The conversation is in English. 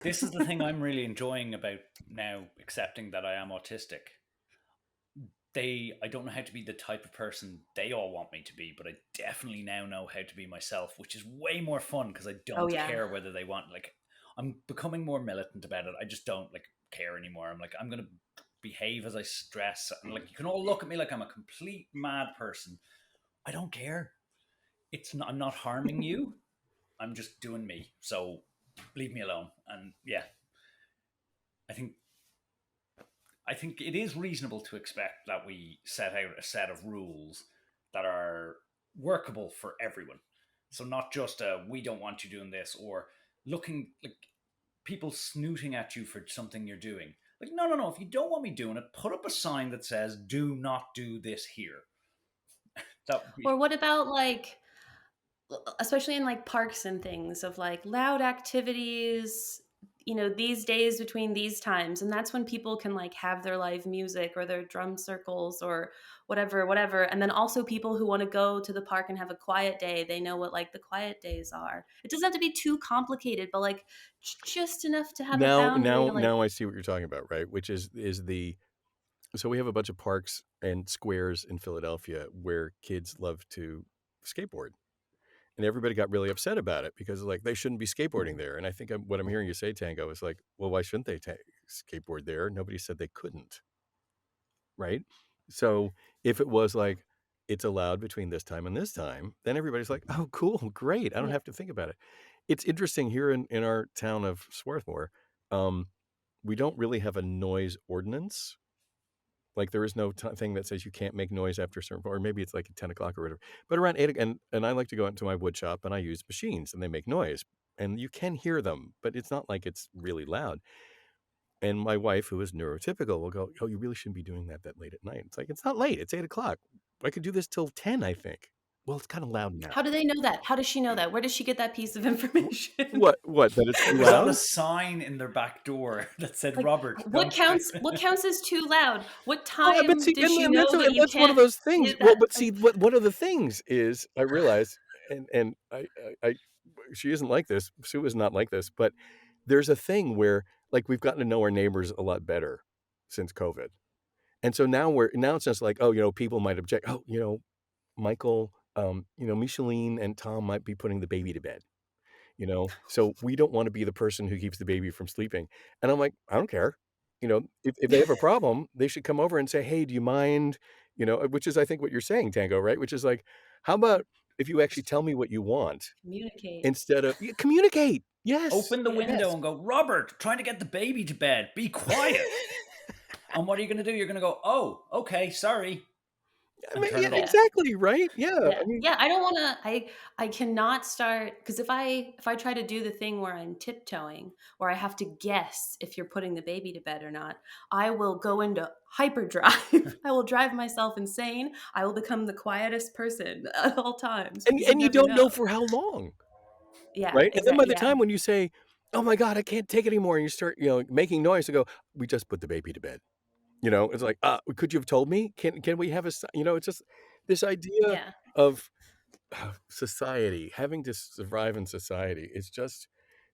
this is the thing I'm really enjoying about now accepting that I am autistic. I don't know how to be the type of person they all want me to be, but I definitely now know how to be myself, which is way more fun because I Oh don't yeah. care whether they want, like, I'm becoming more militant about it. I just don't like care anymore. I'm like, I'm gonna behave as I stress, and like, you can all look at me like I'm a complete mad person. I don't care. It's not, I'm not harming you. I'm just doing me. So leave me alone. And yeah, I think I think it is reasonable to expect that we set out a set of rules that are workable for everyone. So not just we don't want you doing this, or looking like people snooting at you for something you're doing. Like, no, no, no. If you don't want me doing it, put up a sign that says "Do not do this here." That would be Or what about like, especially in like parks and things, of like loud activities, these days between these times, and that's when people can like have their live music or their drum circles or whatever. And then also people who want to go to the park and have a quiet day, they know what like the quiet days are. It doesn't have to be too complicated, but like just enough to have a Now, boundary now, to like. now I see what you're talking about, right? Which is the so we have a bunch of parks and squares in Philadelphia where kids love to skateboard, and everybody got really upset about it because like they shouldn't be skateboarding there. And I think what I'm hearing you say, Tango, is like, well, why shouldn't they skateboard there? Nobody said they couldn't, right? So if it was like it's allowed between this time and this time, then everybody's like, oh, cool, great. I don't Yeah. have to think about it. It's interesting here in our town of Swarthmore. Um, we don't really have a noise ordinance. Like there is no thing that says you can't make noise after a certain point, or maybe it's like at 10 o'clock or whatever. But around 8, and I like to go out into my wood shop and I use machines and they make noise and you can hear them, but it's not like it's really loud. And my wife, who is neurotypical, will go, oh, you really shouldn't be doing that late at night. It's like, it's not late. It's 8 o'clock. I could do this till 10, I think. Well, it's kind of loud now. How do they know that? How does she know that? Where does she get that piece of information? What, that it's too there's not a loud? sign in their back door that said, Like, "Robert, what don't." counts? What counts as too loud? What Oh, but time see, does she and know that and you that's one of can't those things. hit Well, that? but see, Like, what one of the things is I realize, and I she isn't like this. Sue is not like this, but there's a thing where like we've gotten to know our neighbors a lot better since COVID, and so now it's just like, oh, people might object. Oh, Michael, Micheline and Tom might be putting the baby to bed. So we don't want to be the person who keeps the baby from sleeping. And I'm like, I don't care. If they have a problem, they should come over and say, hey, do you mind? Which is, I think, what you're saying, Tango, right? Which is like, how about if you actually tell me what you want communicate. instead of communicate? Yes. Open the Yeah. window Yes. and go, "Robert, trying to get the baby to bed. Be quiet." And what are you going to do? You're going to go, "Oh, okay, sorry," I and mean, turn yeah, it Yeah. off. exactly. Right. Yeah. Yeah. I mean, Yeah. I don't want to, I cannot start, because if I try to do the thing where I'm tiptoeing, where I have to guess if you're putting the baby to bed or not, I will go into hyperdrive. I will drive myself insane. I will become the quietest person at all times and, because you and you never don't know know. for how long. Yeah. Right? And then by Exactly. the Yeah. time when you say, "Oh my god, I can't take it anymore," and you start, making noise to go, "We just put the baby to bed." It's like, could you have told me? Can we have it's just this idea Yeah. of society, having to survive in society is just